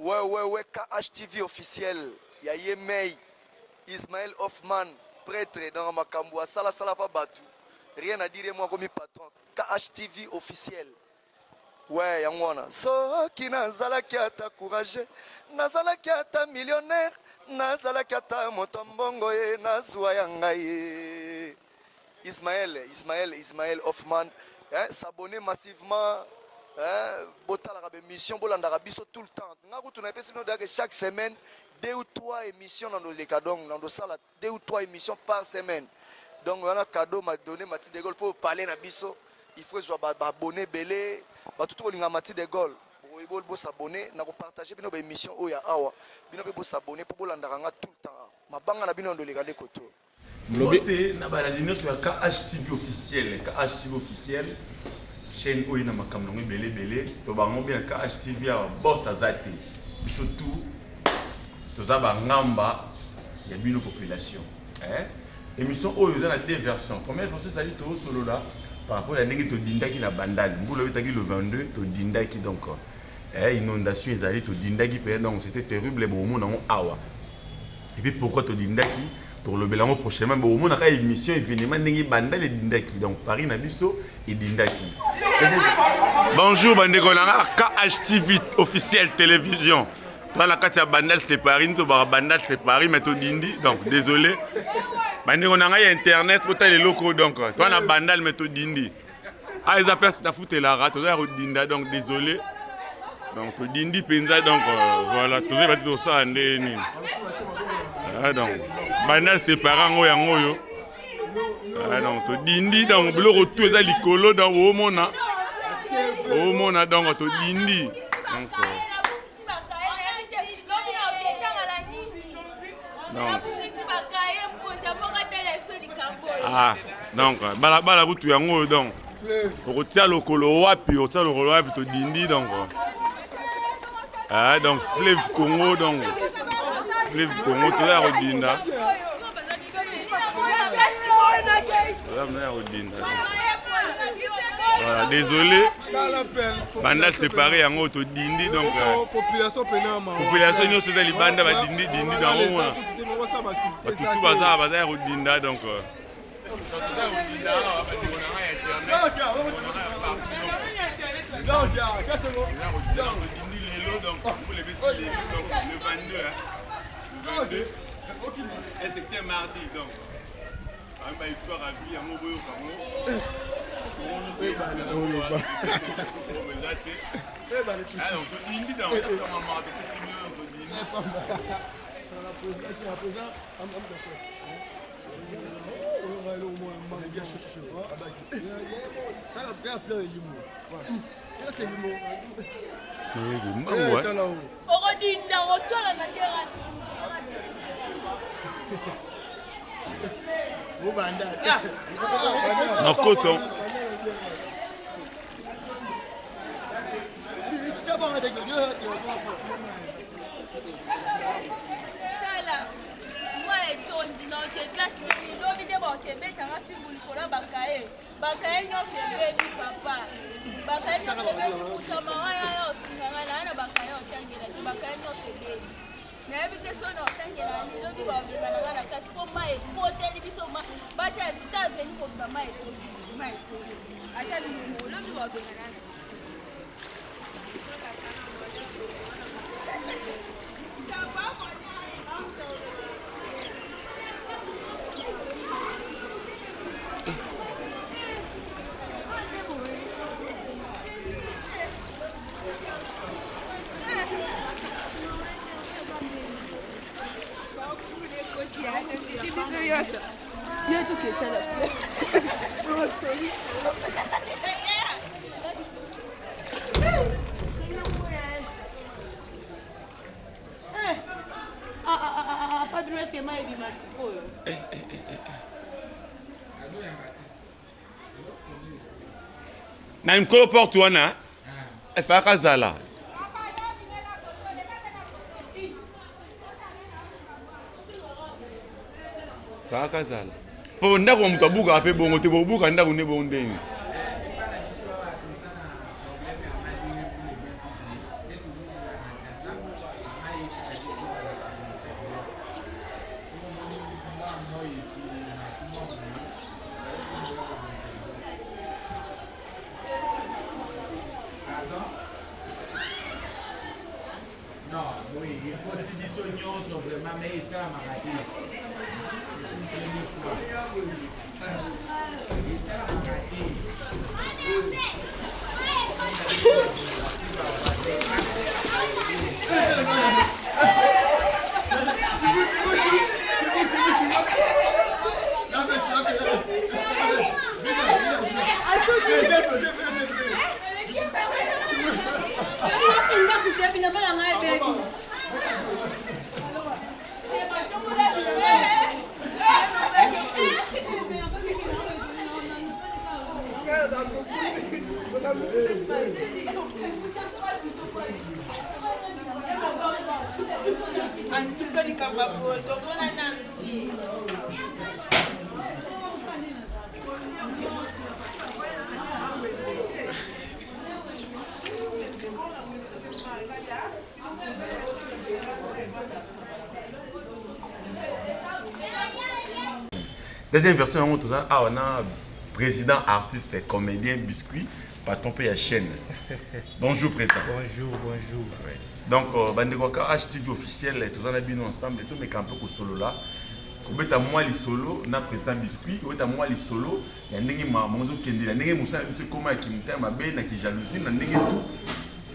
Ouais, KHTV officiel. Ya Yemei, Ismaël Hoffman, prêtre dans Makamboua, Sala pas Batou. Rien à dire, moi comme patron. KHTV officiel. Ouais, Yangwana. So, qui nazala qui a ta courage, nazala qui a ta millionnaire, nazala qui a ta motombongo, nazwa yangaye. Ismaël Hoffman, hein, s'abonner massivement. Botal la émission, bolandara biso tout le temps. Chaque semaine, 2 ou 3 émissions dans nos cadeaux, dans nos salles, 2 ou 3 émissions par semaine. Donc, il y a un cadeau m'a donné Mathilde de Gaulle pour parler na biso. Il faut soit abonné belé, tout le monde Mathilde de Gaulle. Pour s'abonner, na partager nos émissions au ya awa. Bino be s'abonner pour bolandara tout le temps. Ma banga na bino ndoleka de koto. Lobé na ba la ligne sur KHTV officiel, KHTV officiel. Chaîne où il y a un belé, to bango bien KHTV a boss azate. Surtout, to za ba ngamba ya bino population. Émission où il y a 2 versions. Première version ça dit to solo là par rapport à ndenge to dindaki na bandal. Mbulo bitaki le 22 to dindaki donc inondation ezali to dindaki pe donc c'était terrible bon monde en awa. Et puis pourquoi to dindaki pour le bilan prochainement mais au moins on a une émission événement ndenge bandal et dindaki donc Paris na biso et dindaki. Bonjour bandeko na KHTV officiel télévision. Toi la carte bandal c'est Paris, to bandal c'est Paris mais to dindi donc désolé. Bandeko na internet pour les locaux donc toi na bandal mais to dindi. Ah ils appellent ta foutre la rat to dinda donc désolé. Donc to dindi penza donc voilà to va tout ça ndeni. Ah donc bandal c'est parent yango yo. Ah donc to dindi donc bloko tout ça likolo dans au mona. Au mona donc to dindi. Donc ah donc bala butu yango donc pour tia lokolo wapi o tia lokolo wapi to dindi donc ah donc fleuve Congo donc fleuve Congo to ya rodinda voilà désolé banda séparé yango to dindi donc population penama population nyonso za libanda ba dindi dans wana batutu baza ya rodinda donc c'était mardi donc une histoire à vie à Moboyo Kango. Non, coton. Na mkolo porte wana efaka zala faka zala po ndako mtu abuka ape bongo te bobuka ndako ne bondeni Non, oui, il faut que tu soignes sobre ma mère ça m'a dit. Deuxième version, on a président, artiste, comédien, biscuit, patron paye à chaîne. Bonjour président. Bonjour, bonjour. Ouais. Donc, Bandegwaka HTV officiel, tous en habillons ensemble, et tout, mais quand on solo là. Quand moi les solo, na président biscuit, quand moi les solo, il y a n'engue mamondo kendi, il y a n'engue moussa, il y a comment qui me ma belle, na qui jalousie, na n'engue tout,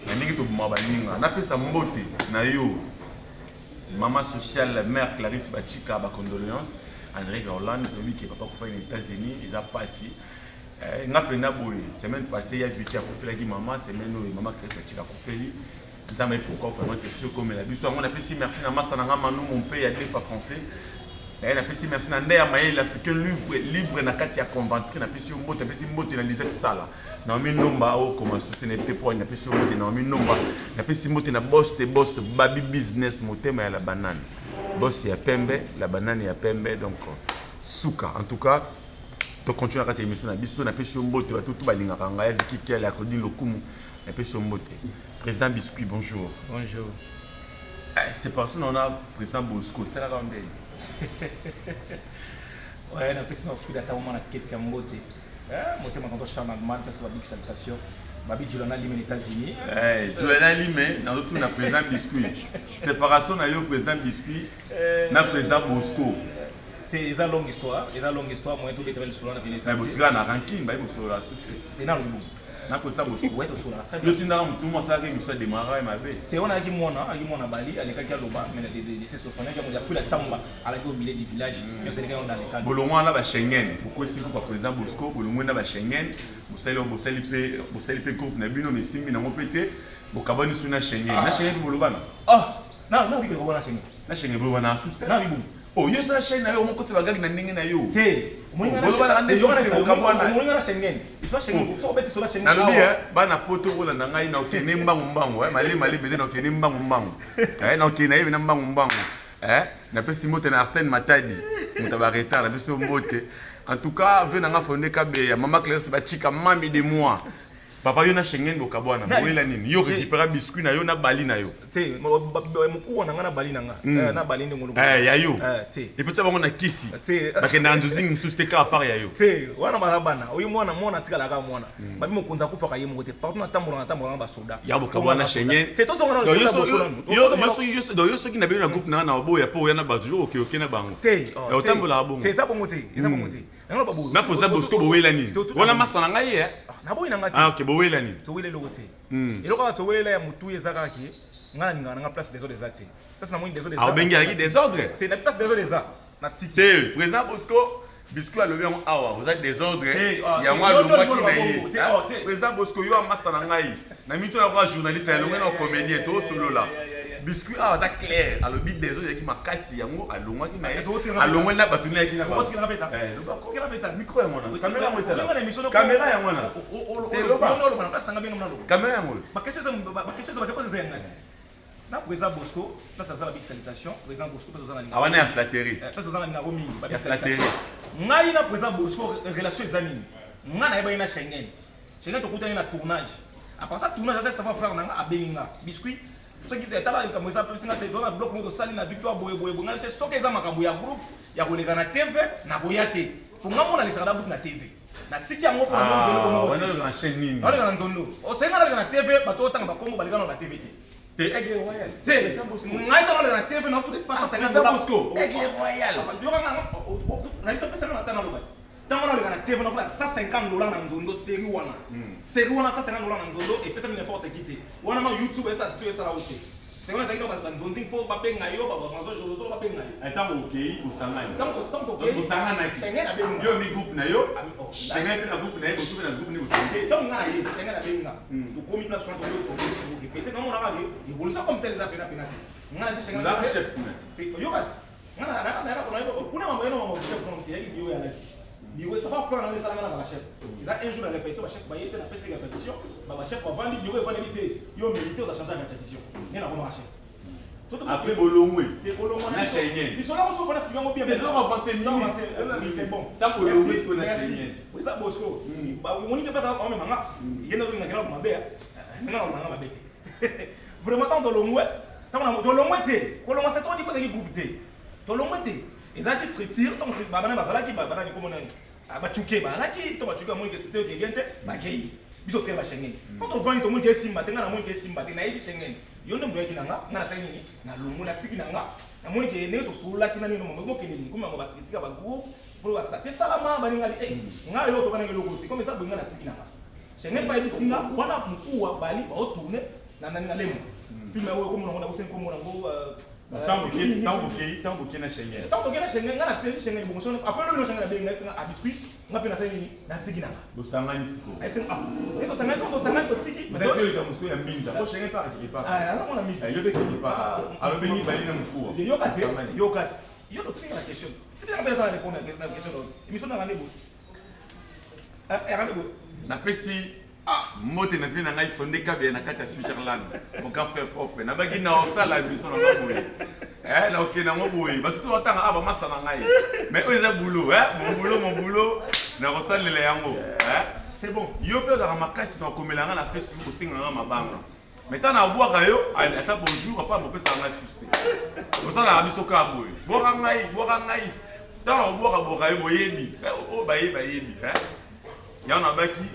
na n'engue tout mabaninga, na pesa mbote, na yo, maman sociale, mère Clarisse Bachika, ba condoléances. André Garland, qui est papa qui fait aux États-Unis, ils ont passé. N'a pas eu semaine passée, il y a vu qu'il y a fait maman, semaine où maman qui a fait nous avons pourquoi pour moi que comme la biso on a fait merci na massa na ngama mon pays a des fois français. Et on a fait merci na ndaya maye l'africain libre na kati ya conventri na pesi mbote pesi mbote na lisette sala. Na mi nomba o comme souci n'était pas na pesi mbote na mi nomba na pesi mbote na boss baby business motema ya la banane. Boss ya pembe, la banane ya pembe, donc souka. En tout cas, tu continues à faire émission na biso na pesi mbote ba tout balinga kanga ya viki kele ya Claudine Lokumu na pesi mbote. Président Biscuit, bonjour. Bonjour. C'est parce qu'on a président Bosco, c'est la grande. Ouais, on a pris notre fille d'attendre à quête de mbote. Moté ma content charmant, parce que big salutation. Babi Juliana Lime aux États-Unis. Juliana Lime, dans tout na président Biscuit. Séparation na yo président Biscuit, na président Bosco. C'est une longue histoire. C'est une longue histoire. Moi, tout détermine sur la vie. Mais tu vas na ranking, bah il faut sur la souffle. T'es dans le bout. Na président Bosco. Ouais, tout sur la. Yo tinda tout le monde ça que mission démarrer ma bé. C'est on a qui mona Bali, à l'école qui a loba, mais de ces soixante qui a fait la tamba à la au milieu du village. Mais c'est les gars dans les cas. Bolongo na ba Schengen. Pourquoi c'est pour président Bosco, Bolongo na ba Schengen. Bosali pe groupe na bino mais simbi na ngopete. Bokabani suna Schengen. Na Schengen bolobana. Ah, non, oui que bolobana Schengen. Na Schengen bolobana sous. Non, oui bon. Oh, yo sa chaîne na yo moko tibagaki na ndenge na yo. Te, moninga na Schengen. Il soit Schengen, so beti so la Schengen. Na lobi bana poto rola na ngai na okene mbangu mali beze na okene mbangu. Na okene yebi na mbangu. Na pesi mote na Arsène Matadi. Mutaba retard na pesi mote. En tout cas, venez nga fondé kabe ya mama Clarisse Bachika mami de moi. Papa yo na Schengen bokabwana bolela nini yo récupérer biscuit na yo na bali na yo te moko na nga na bali na nga na bali ndengolo ya yo te et peut-être bango na kisi te bakenda nzuzing msuste ka part ya yo te wana marabana oyo mwana tikala ka mwana babi mokonza kufa ka ye moko te partout na tambola na ba soda ya bokabwana na Schengen te to zonga na yo soki na bino na groupe na na boya po ya na ba toujours oké na bango te ya otambola bongo te ça bongo te na ba boyo na posa Bosco bolela nini wana masana ngai na boyi na ngati ah ok bowela nini to wele lokote eloko ka to wele ya mutu ezaka ki ngana ninga na place des autres ezati place na moi des autres ah bengi aki désordre c'est na place des autres eza na tiki te président Bosco biscuit alobi yango awa vous êtes désordre ya moi longwaki na ye président Bosco yo amasa na ngai na mito na kwa journaliste ya longwe na comédien to solo là biscuit awa za clair alobi désordre yaki makasi yango alongwaki na ye alongwe na batuni yaki na ba tika beta tika beta micro ya mona caméra mo etala caméra ya mona on place na ngabino mnalo caméra ya mona ba question za ba pose za ngati na président Bosco place za la big salutation président Bosco place za na awana ya flatterie place za na ninga romingi ba ya flatterie ngai na président Bosco relation ezanini nga na yeba na Schengen to kutani na tournage à part ça tournage ça va faire nanga abeninga biscuit soki tala likambo eza pesinga te tona bloc moto sali na victoire boye ngai se soki eza makambo ya groupe ya koleka na TV na boya te pour nga mona lekaka na groupe na TV na tiki yango pour mona keloko moko wana na chaîne nini wala na nzondo osenga na TV bato otanga bakombo baleka na TV te Aigle Royal. C'est ngai tala na TV na foot espace $50. Aigle Royal. Na biso pesa na tana lobati. Tango na le na TV na foot $150 na nzondo série wana. Série wana $150 na nzondo et pesa n'importe qui te. Wana na YouTube esa situé ça là aussi. C'est on a dit que dans nzonzi faut ba benga yo ba banzo jolo ba benga. Attends OK usangani. Tango OK. Usangana ki. Sengena benga. Yo mi groupe na yo. Sengena na groupe na yo, tu na groupe ni usangani. Tango ngai sengena benga. Tu komi place sur le répéter non on a vu. Il voulait ça comme tel za pena pena. Ngai se sengena. Là chef kuna. C'est yo bati. Ngai na kuna mambo yeno mambo chef comme c'est yo ya la. Biwe ça va prendre les salama na chef. Il a un jour la répétition ba chef ba yete na pesa répétition. Ba chef ba vandi biwe va éviter. Yo milité on a changé la répétition. Ni na koma chef. Après Bolongwe. Na Schengen. Ils sont là on se fait bien bien. Mais on va passer non c'est bon. Tant que Bolongwe c'est na Schengen. Oui ça Bosco. Ba on dit pas ça quand même manga. Yena zo ngakela ko mabe. Nga on manga mabete. Vraiment tant Bolongwe. Tant on Bolongwe te. Bolongwe c'est trop dit ko de groupe te. Bolongwe te. Ezaki structure donc c'est babana bazalaki babana ni komona abachuke balaki to bachuke mo ke c'était orienté bakei biso très ba Schengen quand on vend to mo ke simba tenga na mo ke simba te na yi Schengen yo ndo mboyaki nanga ngana sai nini na lungu na tiki nanga na mo ke ne to sula kina ni mo ke ni kuma ngo basitika ba groupe pour ba sta c'est salama ba ninga nga yo to kana ngeloko ti comme ça bonga na tiki nanga Schengen ba yi singa wana mkuwa bali ba otourner na lemo filme wo ko mo na ko sen ko mo na go Tant que na Schengen. Tant que na Schengen ngana tele Schengen bon son après le Schengen be ngasi na biscuit ngapi na sani na sigina. Bosangani siko. Ai sen eko sangani ko tiki. Mais c'est le musu ya mbinda. Ko Schengen pas qui pas. Ah na mona mi. Yo be qui pas. Alors beni bali na mkuu. Yo kati. Yo do tringa la question. C'est bien pas répondre à la question. Émission na rendez-vous. Rendez-vous. Na pesi mote na vina ngai fonde kabia na kata Switzerland mon grand frère propre na bagi na osala biso na boye la ok na ngoboye ba tutu watanga aba masana ngai mais eux za boulot mon boulot na rosalela yango c'est bon yo pe za makasi na komelanga na Facebook singa nga mabanga mais tana bwaka yo ata bonjour pas mo pesa nga suste osala biso ka boye bwaka ngai tana bwaka yo boyebi o bayebi ya na baki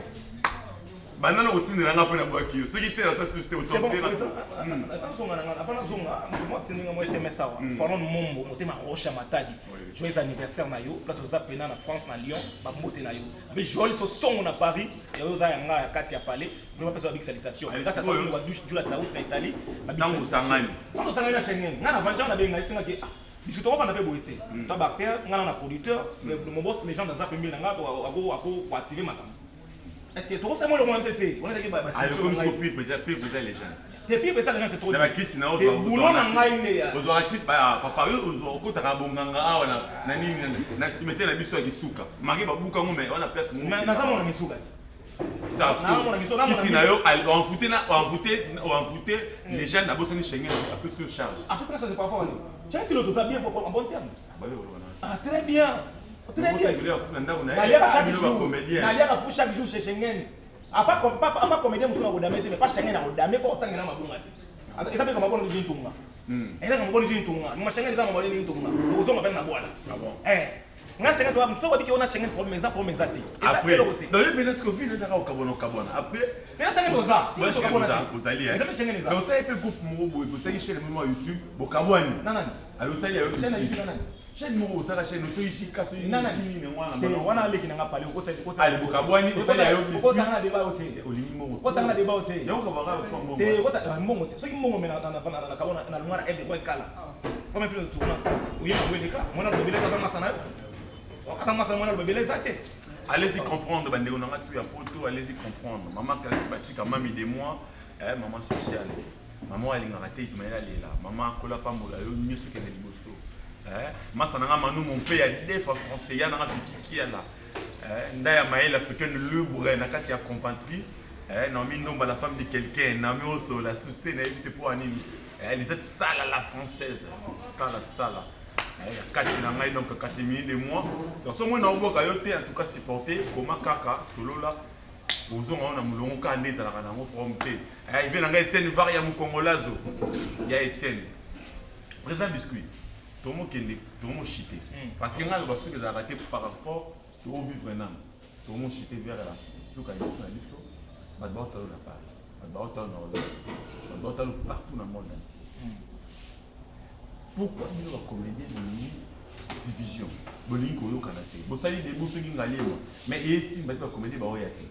banana otine nanga pona bwaki ceux qui étaient dans cette société autour de Faron Mombo motema rocha matadi joyeux anniversaire na yo place aux appena na France na Lyon ba mote na yo mais joyeux so son na Paris ya yo za yanga ya kati ya palais vraiment personne big salutation grâce à toi wa du la taout na Italie tango sangani na Schengen ngana vanja na benga isinga ke biscuit on va na pe boité ta bactère ngana na producteur mon boss les gens dans zapembi na ngato ako activer makambo. Est-ce que toi c'est moi le moins c'était on a dit bah comme ça peut-être les gens et puis peut-être les gens c'est trop la crise na te boulot na ngai ne ya ozo la crise ba papa yo ozo ko taka bonganga awa na nini na cimetière na biso ya kisuka mari ba buka ngome on a place ngome na za mona misuka ça ici na yo on voter les gens na bosso ni Schengen un peu sur charge après ça c'est pas fort tu as dit l'autre ça bien en bon terme ah très bien. Très bien. Chaque jour chez Schengen. Pas comédien muso na kodame mais pas Schengen na kodame ko tangena mabunga ti. Eza pe kama bona njini tunga. Eza kama bona njini tunga. Ni Schengen eza mabona njini tunga. Ozo ngapela na bwana. Nga Schengen to muso wabiki ona Schengen problème ezati. Après, dans le pays ce que vit le dara okabona. Après, mais Schengen toza. Ti to kabona ozali. Eza pe Schengen eza. Mais ça peut groupe morobo, vous savez chez le moment YouTube, bokabwani. Nanani. Alors ça y a chaîne YouTube nanani. Chaîne moko ça la chaîne so ici kaso ni nini ngwana c'est wana leki nanga pale ko sa ali bokabwani ko ya yo ko tanga débat ote olingi mongo ko tanga débat ote donc on va faire mbongo c'est ko tanga mbongo te soki mbongo mena na kabona na lungara aide ko kala comme plus de tourna uyi na weleka mona lo beleza kama sana ata masana mona lo beleza te allez-y comprendre bandeko nanga tu ya poto allez-y comprendre maman kalisi bachika mami de moi maman sociale maman alingaka te Ismaël alela maman kola pambola yo nyoso kene liboso masa nanga manu mon père ya des fois français ya nanga pikiki ya la ndaya maël africaine libre na kati ya conventerie Naomi Ndomba la femme de quelqu'un Naomi Oso la société na évité pour anime les êtes sale la française sala kati na ngai donc kati minutes de moi donc ce moi na oboka yo te en tout cas supporter comment kaka solo là Ozo on a mulongo kande za la kanango prompté. Il vient nga Etienne Varia mu Congolazo. Il y a Etienne. Président biscuit. Tomo kende, tomo chité. Parce que nga le basu que za raté par rapport au vivre maintenant. Tomo chité vers la suka ya na biso. Ba bota la pa. Ba bota na olo. Ba bota partout dans le monde entier. Pourquoi nous la comédie de division? Bolingi koyo kanate. Bosali de boso ngalema. Mais ici ba comédie ba oyate.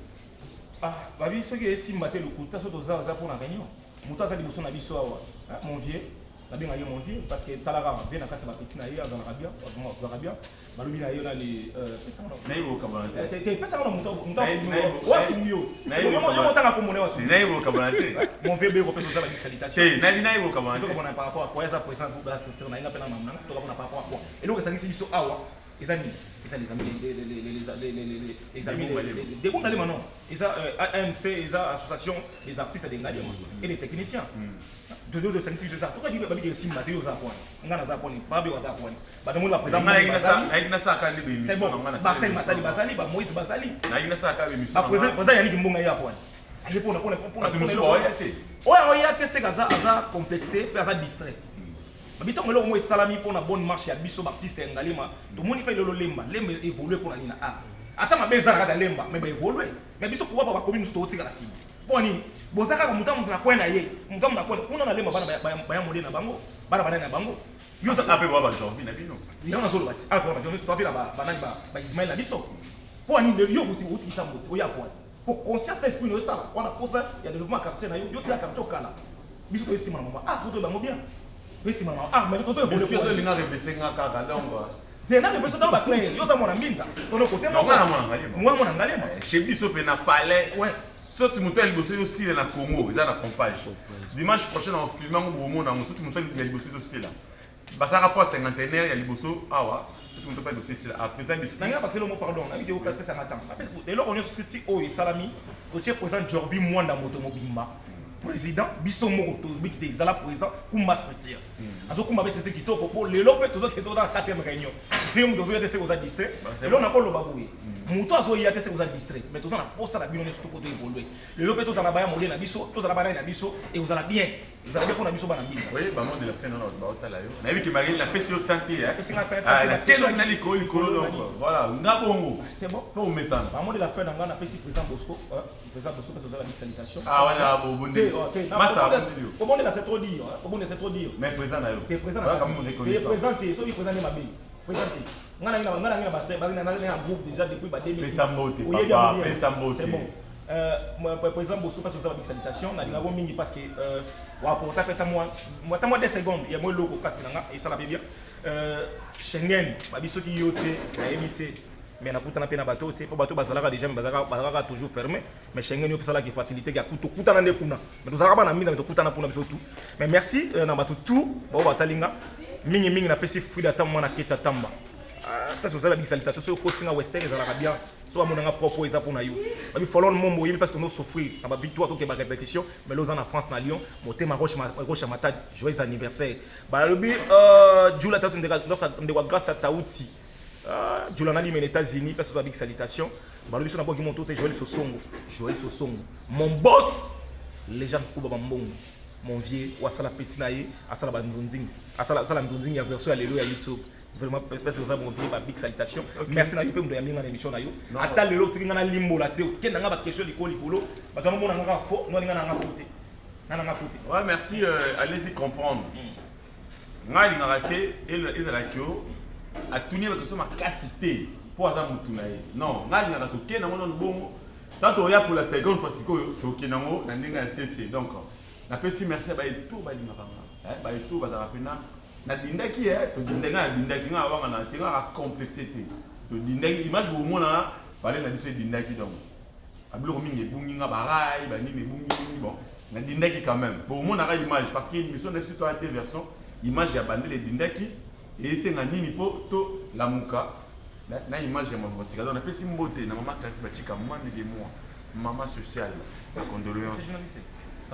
Ah, babi soki esimba te lokuta so toza za pona réunion. Muta za liboso na biso awa. Mon vieux, na benga yo mon vieux parce que talaka bien na kati ba petit na ye azana rabia, azana rabia. Balubi na yo na les pesa ngona. Na yibo kabanate. Te pesa ngona muta. Wa simio. Yo motanga ko monewa so. Na yibo kabanate. Mon vieux be ko pe toza ba salutation. Eh, na yibo kabanate. To ko na par rapport à quoi ça président pour la sincère na inga pena mamna. To ko na par rapport à quoi. Et donc ça ngi biso awa. Les amis, les amis, des groupes d'Allemagne, non. Ils ont ANC, ils ont association des artistes des Galliens et des techniciens. Deux autres services de ça. Pourquoi dire que si Mathieu aux Apouane, on a des Apouane, pas bien aux Apouane. Bah, nous, la présidente, c'est bon. Basali, Matali, Basali, Moïse Basali. La présidente, Yannick Mbonga Yapouane. Je pour c'est complexé, distrait. Habitons que l'homme est salami pour la bonne marche à Bisso Baptiste et Ngalima. Tout le monde fait le lemba. Lemba évolue pour la ligne A. Attends, ma bézard à lemba, mais évolue. Mais Bisso pour voir commune sur la cible. Poni, Bozaka, mon temps, on a quoi naïe. Mon temps, on a quoi. On a lemba, baya modé na bango. Bana na bango. Yo ça appelle voir Jean-Vin na bino. Il y a un seul bâti. Ah, toi, Jean-Vin, tu t'appelles là-bas. Ismaël na Bisso. Poni, le yo aussi, qui t'a monté. Oya point. Pour conscience d'esprit, nous ça. On a posé, il y a développement quartier na yo. Yo tiens quartier au Kala. Bisso to estime maman. Ah, tout est bien. Oui, c'est maman. Ah, mais tu as le faire de l'ingénieur de Bessenga Kagadon. C'est là que je dans la clé. Yo ça mon ami ça. Ton côté moi mon angalé moi. Chez Bisso pe na palais. Ouais. Surtout muto liboso aussi na Congo, ils na campagne. Dimanche prochain on filme au monde na surtout muto liboso aussi là. Ba ça rapport cinquantenaire ya liboso awa. Surtout muto pas dossier là. Après ça Bisso. Nanga parce que le mot pardon, na vidéo 4 ça attend. Après dès lors on est sur site au Salami, au chef président Jorbi Mwanda moto mobimba. Président biso moko tozobiki ezala président kumba structure azo kumba bese se kitoko po lelo pe tozo keto dans 4e réunion puis mu tozo yatese koza distrait lelo na ko loba boye muto azo yatese koza distrait mais tozo na posa na bino ne surtout ko to évoluer lelo pe tozo na baya modèle na biso tozo na bana na biso et ozala bien pour na biso bana biso oui ba monde la fin na ba otala yo na yebi ke Marie la pesi yo tanti hein pesi na tanti la telo na likolo donc voilà ngabongo c'est bon faut mettre ça ba monde la fin na ngana pesi président Bosco parce que tozo la salutation ah voilà bon bonne comment on c'est trop dire comment c'est trop dire mais présent là c'est présent là comme on est présenté so il présenter ma bille présenter ngana basta na groupe déjà depuis ba 2010 c'est bon moi président Bosco parce que ça va une salutation na linga mingi parce que wa pour taper moi 2 secondes il y a moi loko katsinanga et ça la bien Schengen ba biso ki yote na éviter mais na kutana pe na bato te po bato bazalaka déjà bazalaka toujours fermé mais Schengen yo pesala ki facilité ya kuto kutana nde kuna mais tozalaka bana mingi to kutana pona biso tout mais merci na bato tout ba batalinga mingi na pesi fruit data mwana keta tamba parce que ça la big salutation so kotinga western ezalaka bien so amonanga propos eza pona yo babi follow mombo yebi parce que nous souffrir na ba victoire to ke ba répétition mais là en France na Lyon motema roche matad joyeux anniversaire ba lobi Jula tatu ndeka grâce à Tauti Julana Lim aux États-Unis parce que avec salutation balobi so na boki mon tote Joël Sosongo mon boss légende Kuba Mbongo mon vieux wasala petit naie asala bandunzing asala ndunzing ya version alléluia YouTube vraiment parce que ça mon vieux big salutation merci na yo pe ndo ya minga na émission na yo ata lelo tinga na limbo la te kenda nga ba question likolo ba kama mona nga fo no nga nga foté nga foté ouais merci allez-y comprendre ngai nga raté et la kio a tourner bato so makasité po aza mutu na ye non ngai ngaka tokenda ngo na bongo tanto oya pour la seconde fois sikoyo tokenda ngo na ndenge ya CC donc na pesi merci ba eto ba limaka nga ba eto ba za pena na dindaki to dindenga na dindaki nga wanga na tenga ka complexité to dindaki image bo mona ba le na biso dindaki donc abilo mingi bungi nga barai ba nini bungi bon na dindaki quand même bo mona ka image parce que mission na biso to a deux versions image ya bandele dindaki et c'est un nini po to la muka na image ya mambo sika donc na pesi mbote na maman Clarisse Bachika mwande de moi maman sociale la condoléance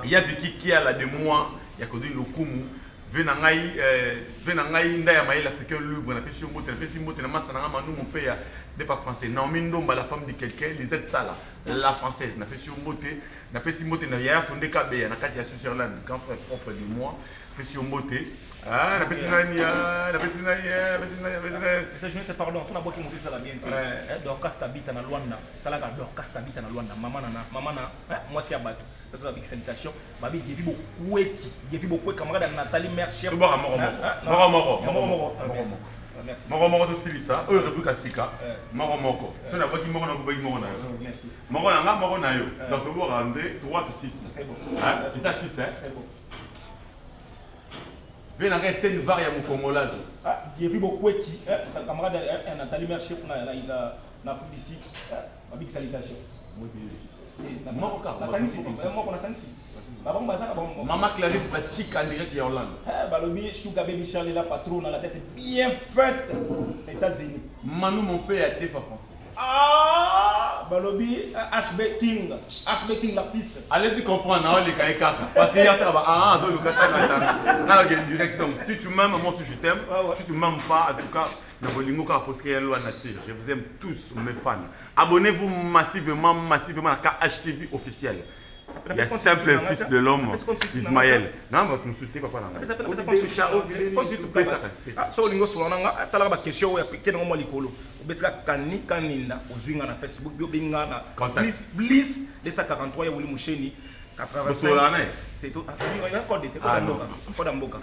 il y a Vicky qui a la de moi ya kodini lokumu Venangai Ndaya Maïla africain libre, na pesi mbote, na pesi mbote na masa na manu mon père des pas français. Naomi Ndomba la femme de quelqu'un, Lisette Sala, la française, na pesi mbote na Yaya Fondé Kabe, na Katia Switzerland, grand frère propre de moi, pesi mbote. Ah, la pesi cette journée c'est pardon, son abo qui monte ça la bien. Donc Castabita na Luanda, talaga donc Castabita na Luanda, maman na, moi c'est abattu. C'est une salutation. Babi Gevi beaucoup camarade Nathalie mère chef. Moro. Merci. Moro to silisa, o rebuka sika. Moro. So na baki moro na kubai moro na yo. Merci. Moro na yo. Donc to bo rande 3 to 6. C'est bon. Hein? C'est ça 6 hein. C'est bon. Venga ngete une varia mu Congolais. Ah, Gevi beaucoup qui camarade Nathalie mère chef na Afrique d'ici. Babi salutation. Maman Clarisse va chica en direct en Hollande. Balobi Sugar Baby Charlie la patronne à la tête bien faite les États-Unis. Manu mon père a été français. Ah, Balobi HB King l'artiste. Allez-y comprendre les kaika parce qu'il y a ça dans le katana na direct donc si tu m'aimes moi aussi je t'aime si tu m'aimes pas en tout cas na bolingo ka parce que loi nature je vous aime tous mes fans abonnez-vous massivement à KHTV officiel. Il y a simple fils de l'homme, Ismaël. Non, mais vous me souhaitez pas parler. So lingo solonanga tala ba question ya pekena mo likolo. Obetsika kaninda ozwinga na Facebook bio benga na Bliss 243 ya wuli musheni 85. C'est tout. Code Mboka.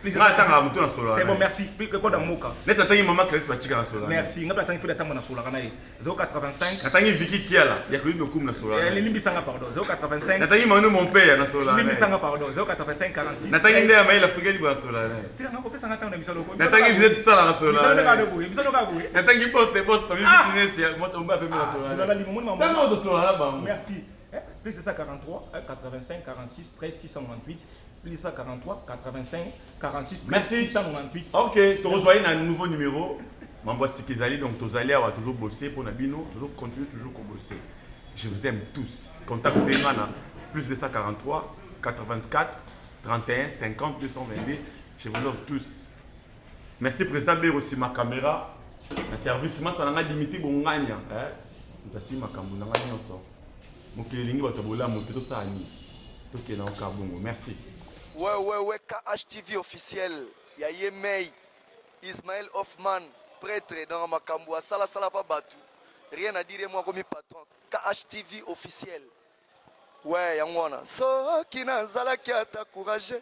C'est bon, merci. Code Mboka. Maman Clarisse va chica na sola. Merci. Ngapa tangi fida tango na sola kana 085. Natangi Vicky Kiala, ya ko inokum na sola. Limbisanga pardon. 085. Natangi Manu mon père na sola. Limbisanga pardon. 085 46. Natangi Ndaya Maïla africain libre na sola. Tika ngako pesa ngata na misolo ko. Natangi Lisette Sala na sola. Misolo ka boye. Natangi boss comme business, moi on va faire na sola. Lola limoni maman. Tango de sola ba. Merci. Plus c'est ça 43 85 46 13 698 plus ça 43 85 46 13 698. Ok, tu rejoins un nouveau numéro. Mambo Sikizali, donc Tozali a toujours bossé pour Nabino, toujours continuer toujours à bosser. Je vous aime tous. Contactez-moi plus de 143 84 31 50 222. Je vous love tous. Merci président Béro aussi ma caméra. Un service moi ça n'a limité bon gagnant. Parce que ma caméra n'a rien sort. Merci. Ouais, KHTV officiel. Ya Yemei, Ismaël Hoffman, prêtre dans Makambo, Sala pas Batu. Rien à dire, moi comme patron. KHTV officiel. Ouais, Yangwana. So, qui nazala qui a ta courage,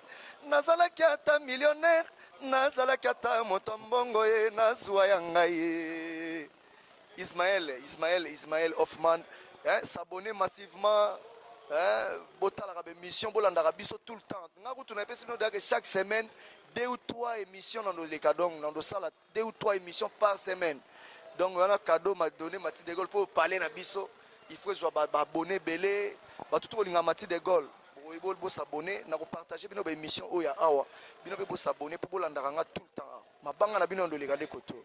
nazala qui a ta millionnaire, nazala qui a ta motombongo et nazwa yangaye. Ismaël Hoffman. S'abonner massivement, botal la émission, bolandara biso tout le temps. Chaque semaine, 2 ou 3 émissions dans le cadons, dans le salle, 2 ou 3 émissions par semaine. Donc, on a un cadeau m'a donné Mati de Gaulle pour parler na biso. Il faut soit abonné belé, tout le monde Mati de Gaulle. Pour s'abonner, na partager nos émissions oya awa. Bino be s'abonner pour bolandara tout le temps. Ma banga na bino dans le cadre koto.